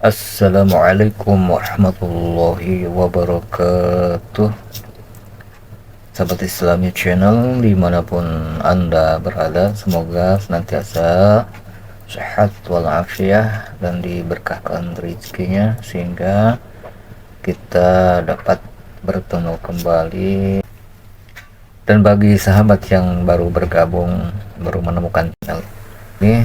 Assalamualaikum warahmatullahi wabarakatuh. Sahabat Islami Channel dimanapun anda berada, semoga senantiasa sehat walafiat dan diberkahkan rezekinya sehingga kita dapat bertemu kembali. Dan bagi sahabat yang baru bergabung, baru menemukan channel ini,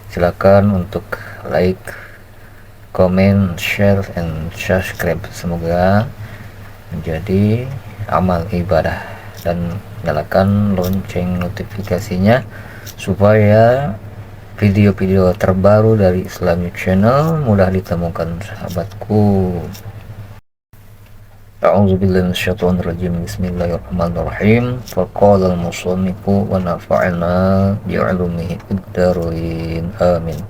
silakan untuk like, comment, share, and subscribe. Semoga menjadi amal ibadah, dan nyalakan lonceng notifikasinya supaya video-video terbaru dari Islami Channel mudah ditemukan sahabatku. A'udzubillahi minasyaitonirrajim. Bismillahirrahmanirrahim. Faqala al-musannifu wa nafa'na bi'ulumihi fid dharain. Amin.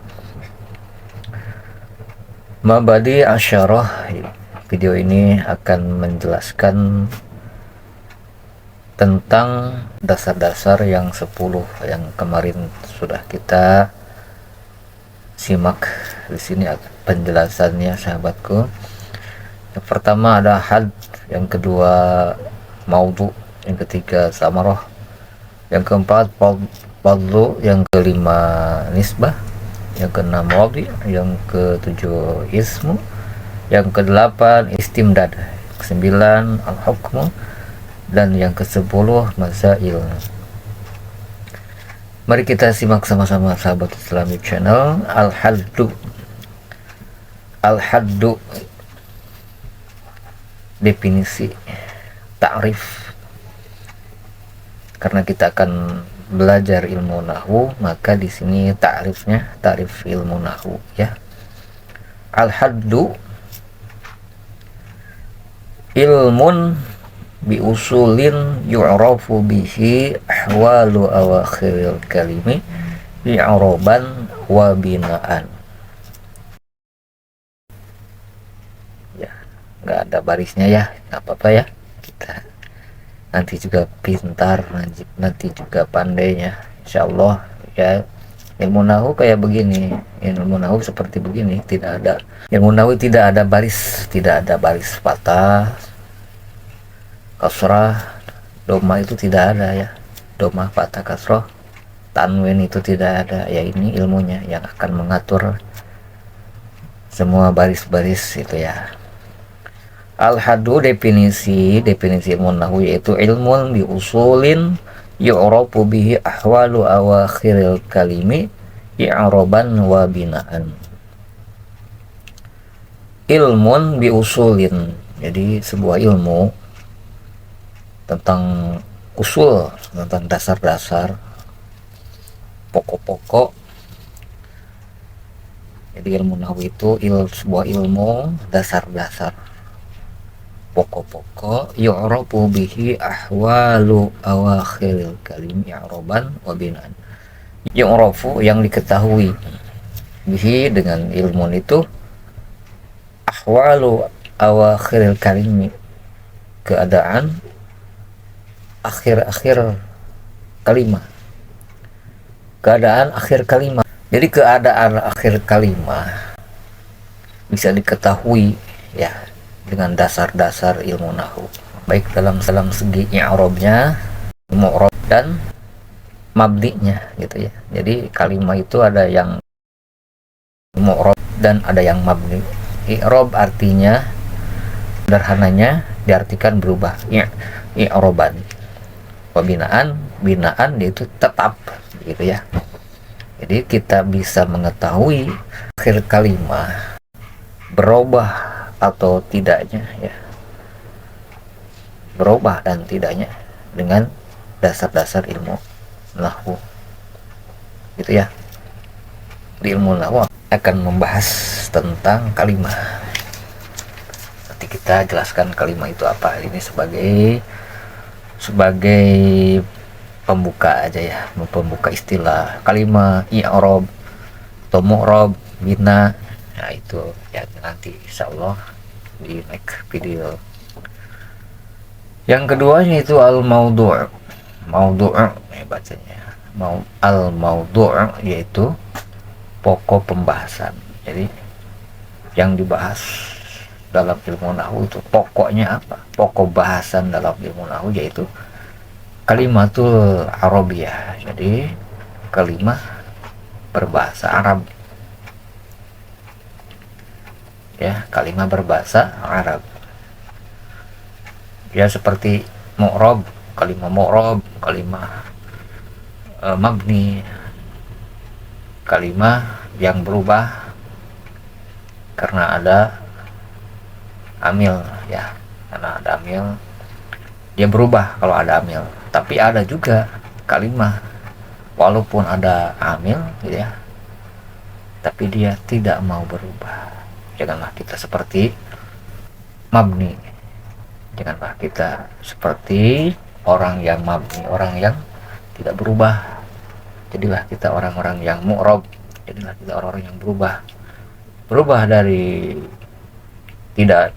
Mabadi asyarah. Video ini akan menjelaskan tentang dasar-dasar yang 10 yang kemarin sudah kita simak. Di sini penjelasannya sahabatku. Yang pertama ada had, yang kedua maudhu, yang ketiga samarah, yang keempat fadlu, yang kelima nisbah, yang keenam wadi, yang ketujuh ismu, yang kedelapan istimdad, kesembilan al-hukmu, dan yang kesepuluh masail. Mari kita simak sama-sama sahabat Islami Channel. Al-haddu definisi, ta'rif. Karena kita akan belajar ilmu nahwu, maka di sini ta'rifnya ta'rif ilmu nahwu ya. Al-haddu ilmun bi usulin yu'rafu bihi ahwalu awakhiril kalimi i'raban wa binaan. Ya, nggak ada barisnya ya, nggak apa-apa ya, kita nanti juga pintar, nanti juga pandainya insyaallah ya. Ilmu nahwu kayak begini, ilmu nahwu seperti begini, tidak ada ilmu nahwu, tidak ada baris fathah, kasrah, doma itu tidak ada ya, doma, fathah, kasrah, tanwin itu tidak ada ya. Ini ilmunya yang akan mengatur semua baris-baris itu ya. Al-haddu definisi ilmu nahwu yaitu ilmun bi usulin yu'rafu bihi ahwalu awakhiril kalimi i'raban wa binaan. Ilmun bi usulin, jadi sebuah ilmu tentang usul, tentang dasar-dasar, pokok-pokok. Jadi ilmu nahwu itu sebuah ilmu dasar-dasar, pokok-pokok, yu'rafu bihi ahwalu awakhiril kalimi i'raban wa binaan. Yu'rafu yang diketahui, bihi dengan ilmu itu, ahwalu awakhiril kalimi keadaan akhir-akhir kalimat, keadaan akhir kalimat. Jadi keadaan akhir kalimat bisa diketahui ya dengan dasar-dasar ilmu nahwu, baik dalam segi i'rabnya, mu'rab, dan mabninya gitu ya. Jadi kalimat itu ada yang mu'rab dan ada yang mabni. I'rab artinya sederhananya diartikan berubah, i'raban. Binaan yaitu tetap gitu ya. Jadi kita bisa mengetahui akhir kalimat berubah atau tidaknya ya, berubah dan tidaknya dengan dasar-dasar ilmu nahwu gitu ya. Di ilmu nahwu akan membahas tentang kalimat. Nanti kita jelaskan kalimat itu apa. Ini sebagai pembuka aja ya, pembuka istilah kalimat i'rab atau mu'rab, bina. Nah itu ya nanti insyaallah di next video. Yang keduanya itu al-maudhu'. Maudhu' bacanya. Al-maudhu' yaitu pokok pembahasan. Jadi yang dibahas dalam ilmu nahwu itu pokoknya apa? Pokok bahasan dalam ilmu nahwu yaitu kalimatul arabiyah. Jadi kalimat berbahasa Arab. Ya, kalimat berbahasa Arab. Ya seperti mu'rab, kalimat mu'rab, kalimat mabni, kalimat yang berubah karena ada amil, ya, karena ada amil dia berubah kalau ada amil. Tapi ada juga kalimat walaupun ada amil gitu ya, tapi dia tidak mau berubah. Janganlah kita seperti mabni, janganlah kita seperti orang yang mabni, orang yang tidak berubah. Jadilah kita orang-orang yang mu'rab, jadilah kita orang-orang yang berubah dari tidak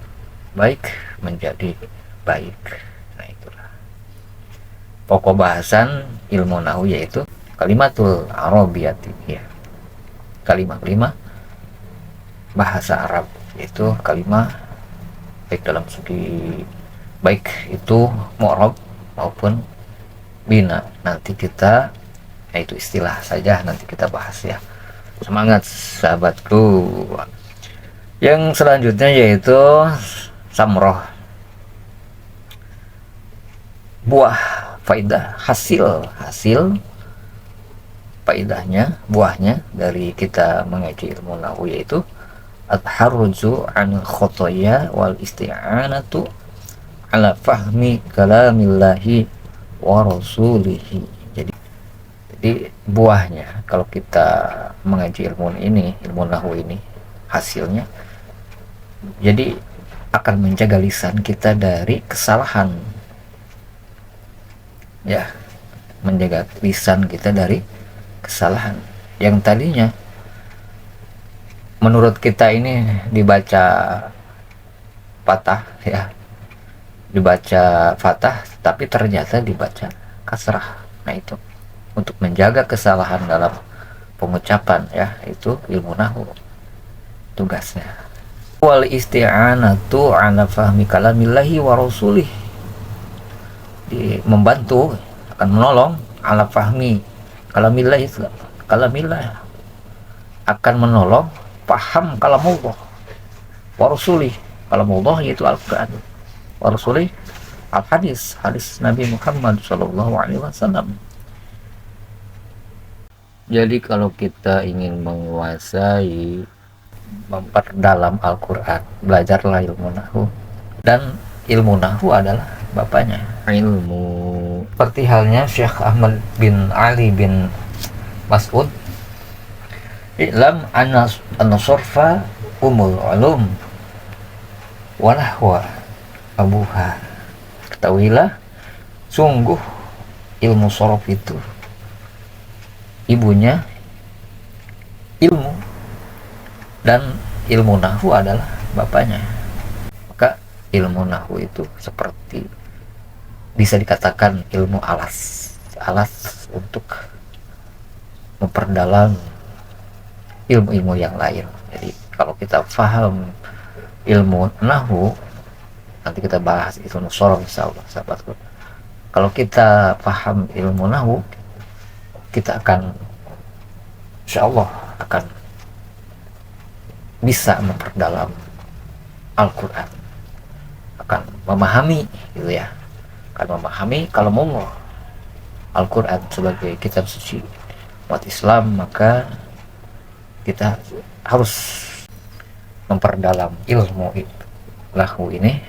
baik menjadi baik. Nah itulah pokok bahasan ilmu nahwu, yaitu kalimatul arabiyati, ya, kalimat-kalimat bahasa Arab, yaitu kalimat baik dalam segi baik itu mu'rab maupun bina. Nanti kita, itu istilah saja, nanti kita bahas ya. Semangat sahabatku. Yang selanjutnya yaitu samroh, buah faidah, hasil faidahnya, buahnya dari kita mengaji ilmu nahwu, yaitu at-harruju an khotoya wal isti'anatu ala fahmi kalamillahi wa rasulihi. Jadi buahnya kalau kita mengaji ilmu ini, ilmu nahwu ini, hasilnya jadi akan menjaga lisan kita dari kesalahan, ya, menjaga lisan kita dari kesalahan yang tadinya menurut kita ini dibaca patah, ya, dibaca fatah, tapi ternyata dibaca kasrah. Nah itu untuk menjaga kesalahan dalam pengucapan, ya, itu ilmu nahwu tugasnya. Wal isti'anatu ala fahmi kalamillahi wa rasulih, membantu, akan menolong ala fahmi kalamillahi, kalamillah, akan menolong paham kalamullah, wa rasulih, kalamullah yaitu Al-Quran, wa rasulih al-hadis, hadis Nabi Muhammad SAW. Jadi kalau kita ingin menguasai, memperdalam Al-Quran, belajarlah ilmu nahwu. Dan ilmu nahwu adalah bapaknya ilmu. Seperti halnya Syekh Ahmad bin Ali bin Mas'ud, "I'lam anna sorfa umul ulum wa nahwa abuha." Ketahuilah, sungguh ilmu sorof itu ibunya ilmu, dan ilmu nahwu adalah bapaknya. Maka ilmu nahwu itu seperti bisa dikatakan ilmu alas untuk memperdalam ilmu-ilmu yang lain. Jadi kalau kita paham ilmu nahwu, nanti kita bahas itu nusorong insyaallah sahabatku. Kalau kita paham ilmu nahwu, kita akan insyaallah akan bisa memperdalam Al-Quran, akan memahami gitu ya, akan memahami kalau mau Al-Quran sebagai kitab suci umat Islam. Maka kita harus memperdalam ilmu nahwu ini.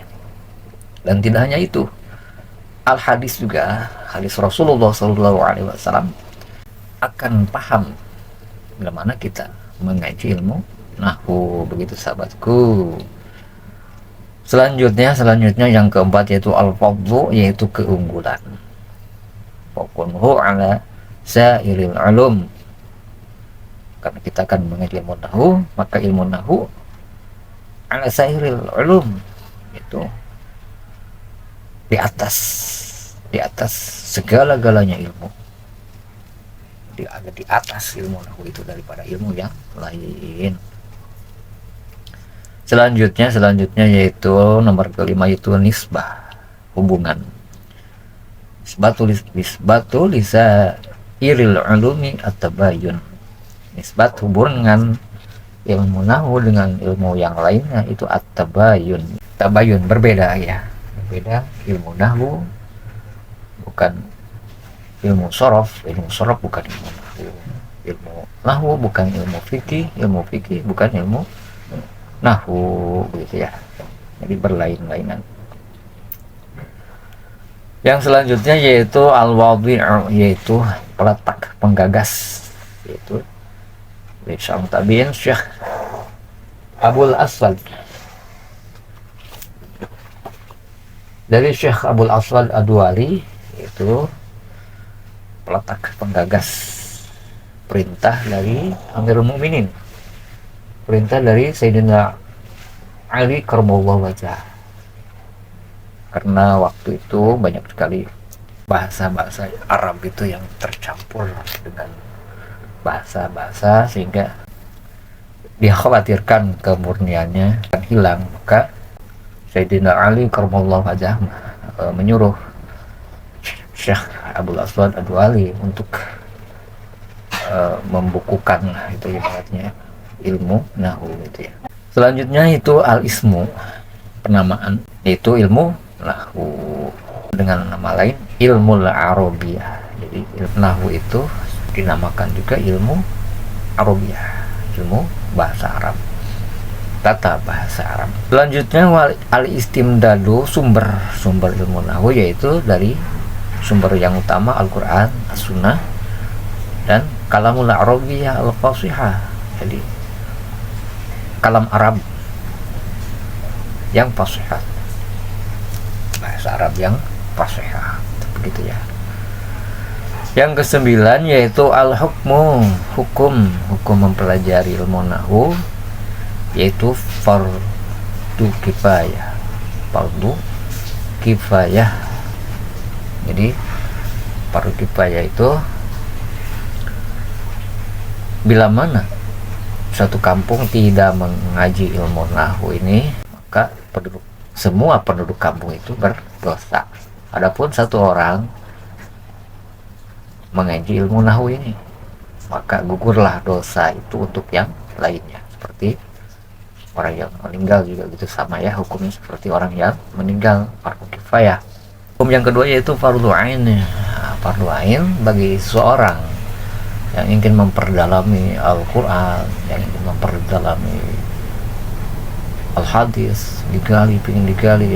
Dan tidak hanya itu, al-hadis juga, hadis Rasulullah SAW akan paham bila mana kita mengaji ilmu nahwu. Begitu sahabatku. Selanjutnya yang keempat yaitu al-fadlu, yaitu keunggulan. Fakunhu ala sairil ulum. Karena kita akan mengaji ilmu nahwu, maka ilmu nahwu ala sairil ulum, itu di atas segala-galanya ilmu. Ada di atas ilmu nahwu itu daripada ilmu yang lain. Selanjutnya yaitu nomor kelima, yaitu nisbah, hubungan. Nisbatu lisa iril ulumi at-tabayun. Nisbat hubungan ilmu nahwu dengan ilmu yang lainnya itu at-tabayun. Tabayun berbeda ya. Berbeda, ilmu nahwu bukan ilmu sorof, bukan ilmu nahwu. Ilmu nahwu bukan ilmu fikih bukan ilmu nahwu, gitu ya. Jadi berlain-lainan. Yang selanjutnya yaitu al-wadhi'u, yaitu peletak, penggagas, yaitu Syekh Tabi'in Syekh Abul Aswad. Dari Syekh Abul Aswad Ad-Duali, yaitu peletak, penggagas perintah dari Amirul Mukminin, perintah dari Sayyidina Ali karramallahu wajhah. Karena waktu itu banyak sekali bahasa-bahasa Arab itu yang tercampur dengan bahasa-bahasa, sehingga dikhawatirkan kemurniannya akan hilang. Maka Sayyidina Ali karramallahu wajhah menyuruh Syekh Abul Aswad Ad-Duali untuk membukukan itu ibaratnya ilmu nahwu itu ya. Selanjutnya itu al-ismu, penamaan, yaitu ilmu nahwu dengan nama lain ilmu arabiyah. Jadi ilmu nahwu itu dinamakan juga ilmu arabiyah, ilmu bahasa Arab, tata bahasa Arab. Selanjutnya al-istimdadu, sumber ilmu nahwu, yaitu dari sumber yang utama Al-Quran, As-Sunnah, dan kalamul arabiyah al-fasihah. Jadi kalam Arab yang fasihah, bahasa Arab yang fasihah, begitu ya. Yang kesembilan yaitu al-hukmu, hukum mempelajari ilmu nahwu, yaitu fardu kifayah. Jadi fardu kifayah itu bila mana suatu kampung tidak mengaji ilmu nahwu ini, maka semua penduduk kampung itu berdosa. Adapun satu orang mengaji ilmu nahwu ini, maka gugurlah dosa itu untuk yang lainnya. Seperti orang yang meninggal juga gitu, sama ya hukumnya seperti orang yang meninggal, fardu kifayah. Hukum yang kedua yaitu fardu ain. Fardu ain bagi seseorang yang ingin memperdalami Al-Quran, yang ingin memperdalami Al-Hadis, pengen digali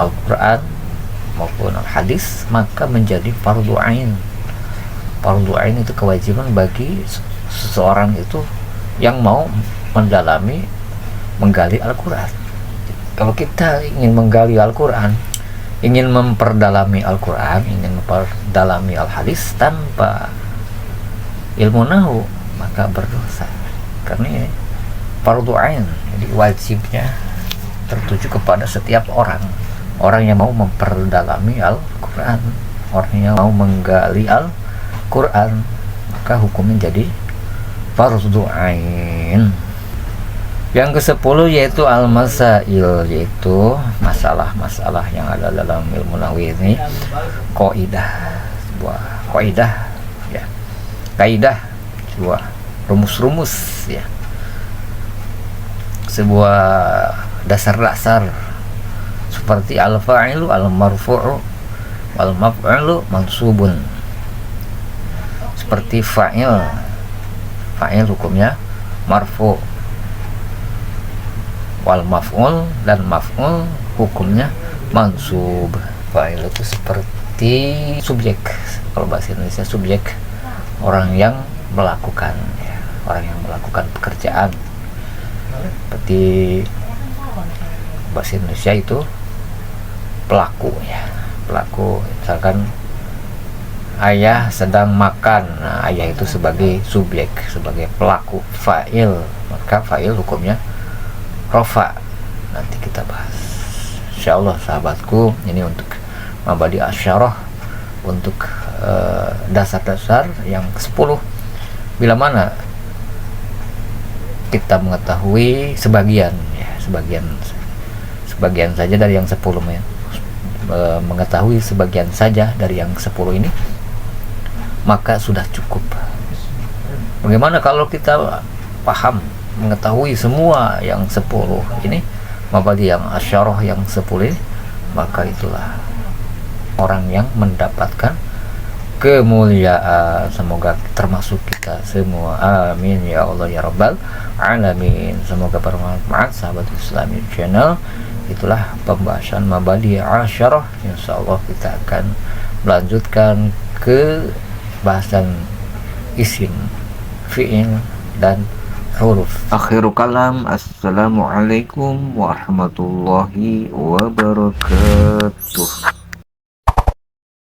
Al-Quran maupun Al-Hadis, maka menjadi fardu ain. Fardu ain itu kewajiban bagi seseorang itu yang mau menggali Al-Quran. Kalau kita ingin menggali Al-Quran, ingin memperdalami Al-Quran, ingin memperdalami Al-Hadis tanpa ilmu nahwu, maka berdosa. Karena ini fardu ain, jadi wajibnya tertuju kepada setiap orang yang mau memperdalami Al-Quran, orang yang mau menggali Al-Quran, maka hukumnya jadi fardu ain. Yang ke-10 yaitu al-masail, yaitu masalah-masalah yang ada dalam ilmu nahwu ini. Sebuah sebuah rumus-rumus ya, sebuah dasar-dasar, seperti al-fa'ilu al-marfu'u wal maf'ulu mansubun. Seperti fa'il hukumnya marfu', wal maf'ul, dan maf'ul hukumnya mansub. Fa'il itu seperti subjek, kalau bahasa Indonesia subjek, orang yang melakukan ya, orang yang melakukan pekerjaan. Seperti bahasa Indonesia itu pelaku ya, misalkan ayah sedang makan, nah ayah itu sebagai subjek, sebagai pelaku, fa'il, maka fa'il hukumnya rofa. Nanti kita bahas insyaallah sahabatku, ini untuk mabadi asyarah, untuk dasar-dasar yang ke-10. Bila mana kita mengetahui sebagian ya, sebagian saja dari yang 10 ya. Mengetahui sebagian saja dari yang 10 ini maka sudah cukup. Bagaimana kalau kita paham mengetahui semua yang 10 ini, mabadi yang asyarah yang 10 ini, maka itulah orang yang mendapatkan kemuliaan. Semoga termasuk kita semua, amin ya Allah ya rabbal alamin. Semoga bermanfaat sahabat Islami Channel. Itulah pembahasan mabadi asyarah. Insyaallah kita akan melanjutkan ke bahasan isim, fi'il dan huruf. Akhirul kalam, assalamualaikum warahmatullahi wabarakatuh.